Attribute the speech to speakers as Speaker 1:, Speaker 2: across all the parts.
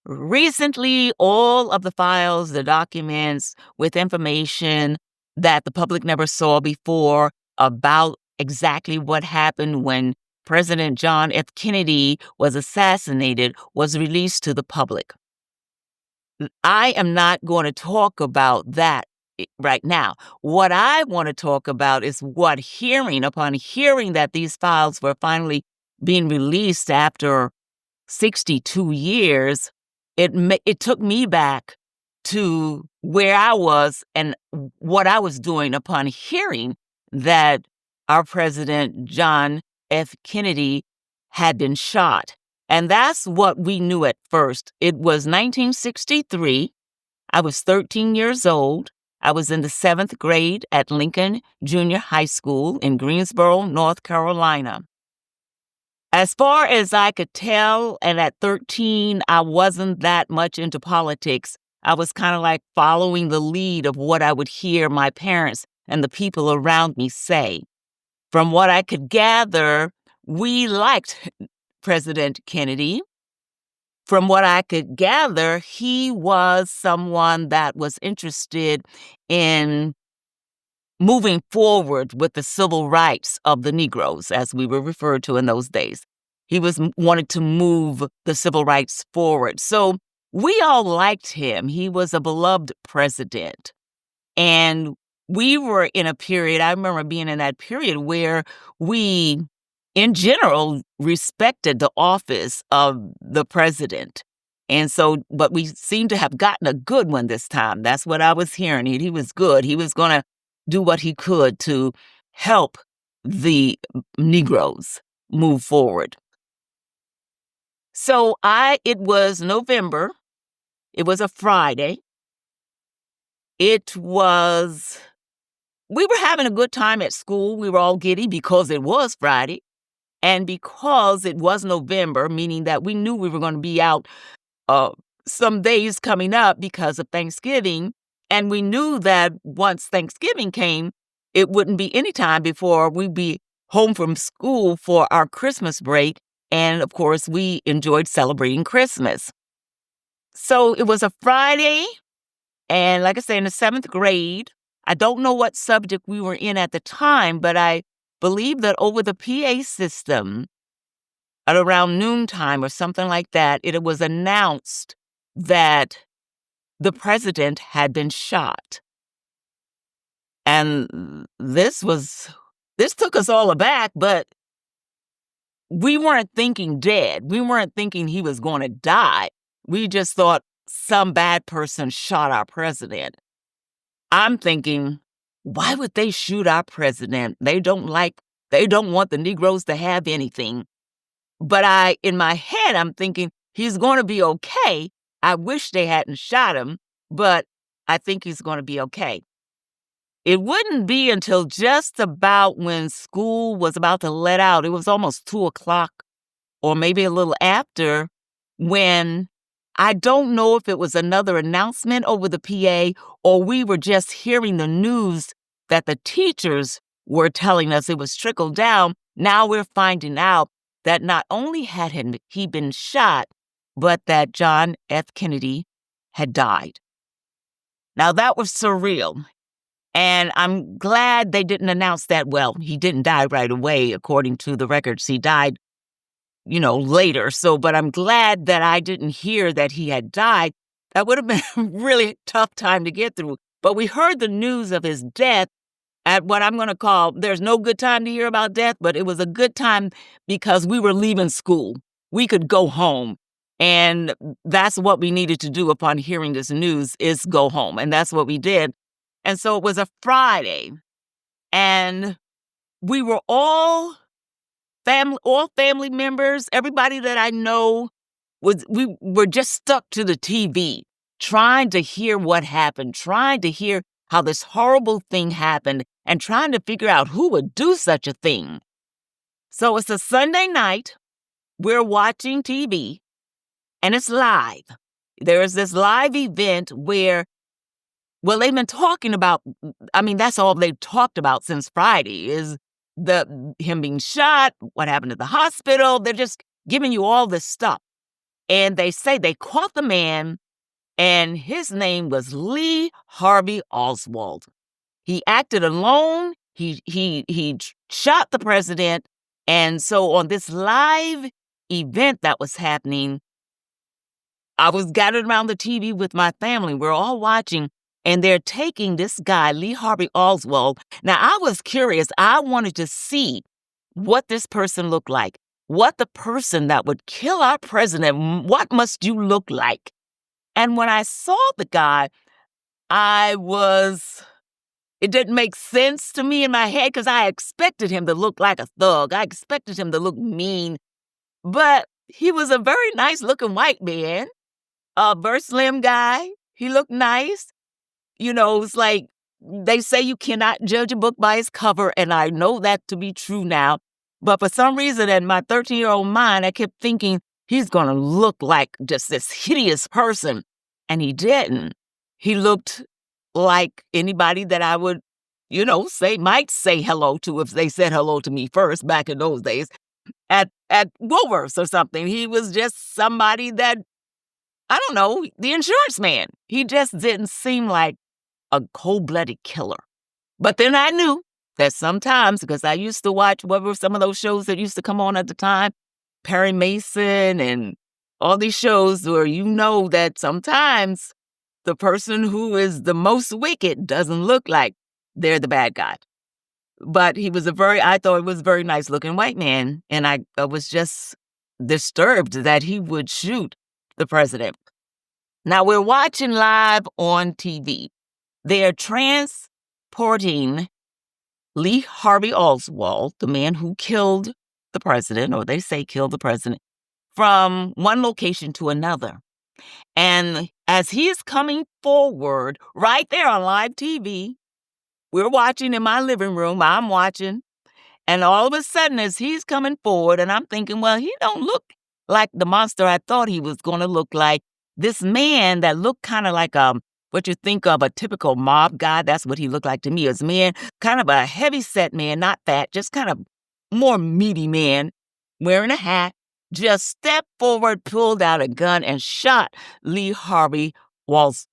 Speaker 1: Recently, all of the files, the documents with information that the public never saw before about exactly what happened when President John F. Kennedy was assassinated was released to the public. I am not going to talk about that right now. What I want to talk about is upon hearing that these files were finally being released after 62 years, it took me back to where I was and what I was doing upon hearing that our president, John F. Kennedy, had been shot. And that's what we knew at first. It was 1963. I was 13 years old. I was in the 7th grade at Lincoln Junior High School in Greensboro, North Carolina. As far as I could tell, and at 13, I wasn't that much into politics. I was kind of like following the lead of what I would hear my parents and the people around me say. From what I could gather, we liked President Kennedy. From what I could gather, he was someone that was interested in moving forward with the civil rights of the Negroes, as we were referred to in those days. He wanted to move the civil rights forward. So we all liked him. He was a beloved president. And we were in a period, I remember being in that period where we, in general, respected the office of the president. And so, but we seem to have gotten a good one this time. That's what I was hearing. He was good. He was going to do what he could to help the Negroes move forward. So it was November. It was a Friday. We were having a good time at school. We were all giddy because it was Friday. And because it was November, meaning that we knew we were going to be out some days coming up because of Thanksgiving. And we knew that once Thanksgiving came, it wouldn't be any time before we'd be home from school for our Christmas break. And of course, we enjoyed celebrating Christmas. So it was a Friday. And like I say, in the 7th grade, I don't know what subject we were in at the time, but I believe that over the PA system, at around noontime or something like that, it was announced that the president had been shot. And this took us all aback, but we weren't thinking dead. We weren't thinking he was going to die. We just thought some bad person shot our president. I'm thinking, why would they shoot our president? They don't want the Negroes to have anything. But in my head, I'm thinking he's going to be okay. I wish they hadn't shot him, but I think he's going to be okay. It wouldn't be until just about when school was about to let out, it was almost 2:00 or maybe a little after, when I don't know if it was another announcement over the PA or we were just hearing the news that the teachers were telling us it was trickled down. Now we're finding out that not only had he been shot, but that John F. Kennedy had died. Now that was surreal. And I'm glad they didn't announce that. Well, he didn't die right away, according to the records. He died, later. But I'm glad that I didn't hear that he had died. That would have been a really tough time to get through. But we heard the news of his death at what I'm going to call, there's no good time to hear about death, but it was a good time because we were leaving school. We could go home. And that's what we needed to do upon hearing this news, is go home. And that's what we did. And so it was a Friday, and we were all family members, everybody that I know, we were just stuck to the TV, trying to hear what happened, trying to hear how this horrible thing happened, and trying to figure out who would do such a thing. So it's a Sunday night, we're watching TV, and it's live. There is this live event where, well, they've been talking about, that's all they've talked about since Friday, is him being shot, what happened at the hospital. They're just giving you all this stuff. And they say they caught the man, and his name was Lee Harvey Oswald. He acted alone. He shot the president. And so on this live event that was happening, I was gathered around the TV with my family. We're all watching, and they're taking this guy, Lee Harvey Oswald. Now, I was curious. I wanted to see what this person looked like, what the person that would kill our president, what must you look like? And when I saw the guy, it didn't make sense to me in my head because I expected him to look like a thug. I expected him to look mean, but he was a very nice looking white man, a very slim guy. He looked nice. It's like they say you cannot judge a book by its cover, and I know that to be true now. But for some reason, in my 13-year-old mind, I kept thinking he's going to look like just this hideous person. And he didn't. He looked like anybody that I would, might say hello to if they said hello to me first back in those days at Woolworths or something. He was just somebody that, I don't know, the insurance man. He just didn't seem like a cold-blooded killer. But then I knew that sometimes, because I used to watch what were some of those shows that used to come on at the time, Perry Mason and all these shows where that sometimes the person who is the most wicked doesn't look like they're the bad guy. But I thought it was a very nice looking white man. And I was just disturbed that he would shoot the president. Now we're watching live on TV. They're transporting Lee Harvey Oswald, the man who killed the president, or they say killed the president, from one location to another. And as he is coming forward, right there on live TV, we're watching in my living room, I'm watching, and all of a sudden as he's coming forward, and I'm thinking, well, he don't look like the monster I thought he was going to look like. This man that looked kind of like what you think of a typical mob guy, that's what he looked like to me. As a man, kind of a heavy-set man, not fat, just kind of more meaty man, wearing a hat, just stepped forward, pulled out a gun, and shot Lee Harvey Oswald.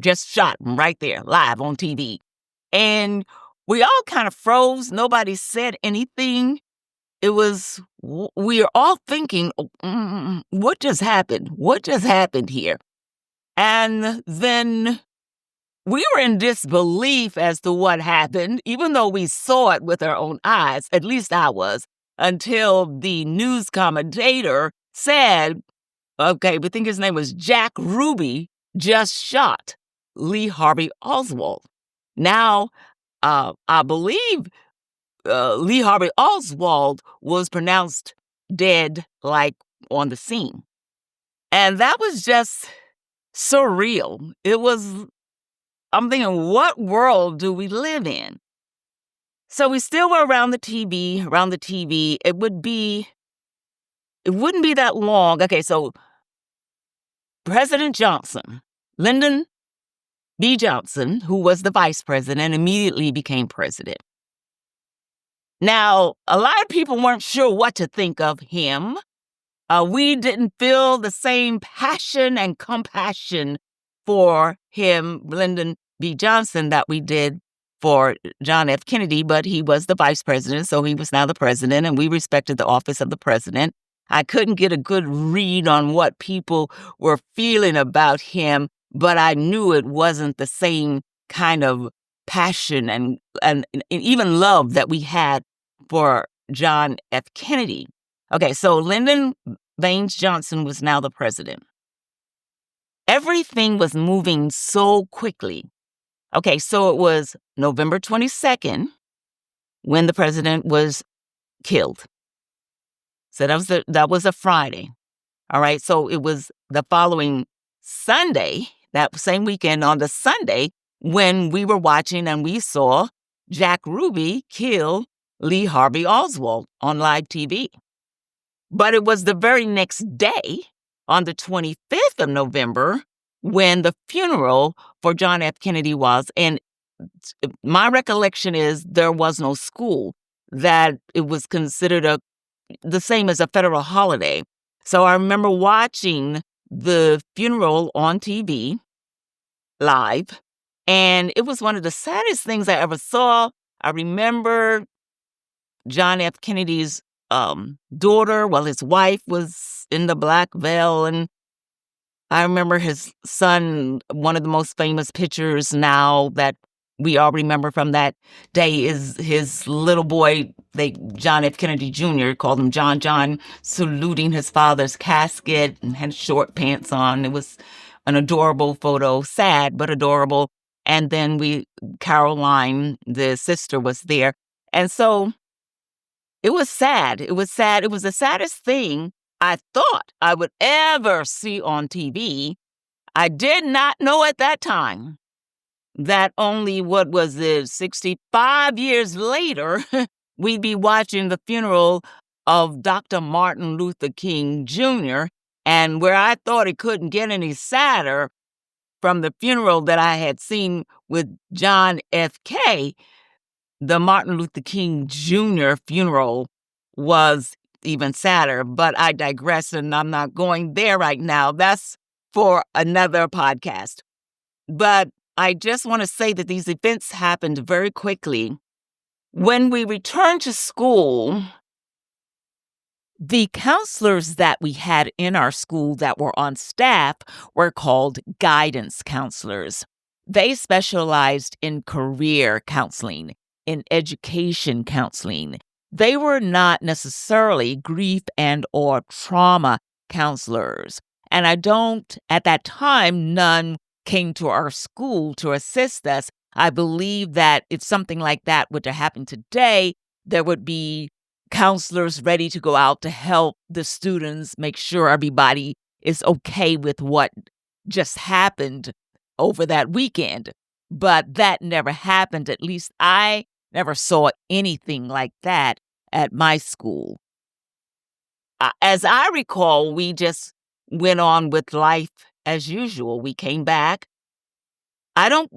Speaker 1: Just shot him right there, live on TV. And we all kind of froze. Nobody said anything. We are all thinking, what just happened? What just happened here? And then we were in disbelief as to what happened, even though we saw it with our own eyes, at least I was, until the news commentator said, okay, we think his name was Jack Ruby, just shot Lee Harvey Oswald. Now, I believe Lee Harvey Oswald was pronounced dead, like, on the scene. And that was just surreal. I'm thinking, what world do we live in? So we still were around the TV. It wouldn't be that long. Okay, so President Johnson, Lyndon B. Johnson, who was the vice president, immediately became president. Now, a lot of people weren't sure what to think of him. We didn't feel the same passion and compassion for him, Lyndon B. Johnson, that we did for John F. Kennedy, but he was the vice president, so he was now the president, and we respected the office of the president. I couldn't get a good read on what people were feeling about him, but I knew it wasn't the same kind of passion and even love that we had for John F. Kennedy. Okay, so Lyndon Baines Johnson was now the president. Everything was moving so quickly. Okay, so it was November 22nd when the president was killed. So that was a Friday. All right, so it was the following Sunday, that same weekend on the Sunday, when we were watching and we saw Jack Ruby kill Lee Harvey Oswald on live TV. But it was the very next day, on the 25th of November, when the funeral for John F. Kennedy was. And my recollection is there was no school, that it was considered a the same as a federal holiday. So I remember watching the funeral on TV live, and it was one of the saddest things I ever saw. I remember John F. Kennedy's daughter, his wife was in the black veil, and I remember his son. One of the most famous pictures now that we all remember from that day is his little boy, John F. Kennedy Jr., called him John, saluting his father's casket and had short pants on. It was an adorable photo, sad but adorable. And then Caroline, the sister, was there. And so it was sad. It was sad. It was the saddest thing I thought I would ever see on TV. I did not know at that time that only, 65 years later, we'd be watching the funeral of Dr. Martin Luther King Jr., and where I thought it couldn't get any sadder from the funeral that I had seen with John F.K., the Martin Luther King Jr. funeral was even sadder. But I digress, and I'm not going there right now. That's for another podcast. But I just want to say that these events happened very quickly. When we returned to school, the counselors that we had in our school that were on staff were called guidance counselors. They specialized in career counseling, in education counseling. They were not necessarily grief and or trauma counselors. And at that time, none came to our school to assist us. I believe that if something like that were to happen today, there would be counselors ready to go out to help the students make sure everybody is okay with what just happened over that weekend. But that never happened. At least I never saw anything like that at my school. As I recall, we just went on with life as usual. We came back. I don't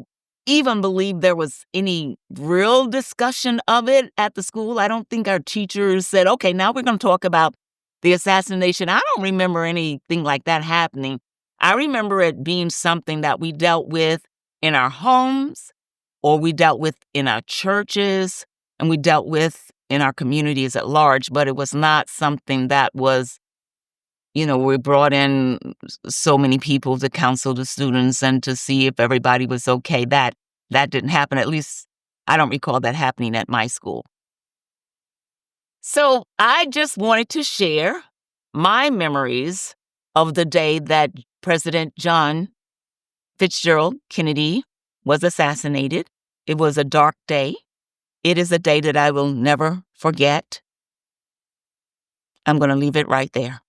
Speaker 1: even believe there was any real discussion of it at the school. I don't think our teachers said, okay, now we're going to talk about the assassination. I don't remember anything like that happening. I remember it being something that we dealt with in our homes, or we dealt with in our churches, and we dealt with in our communities at large, but it was not something that was, we brought in so many people to counsel the students and to see if everybody was okay. That didn't happen. At least I don't recall that happening at my school. So I just wanted to share my memories of the day that President John Fitzgerald Kennedy was assassinated. It was a dark day. It is a day that I will never forget. I'm going to leave it right there.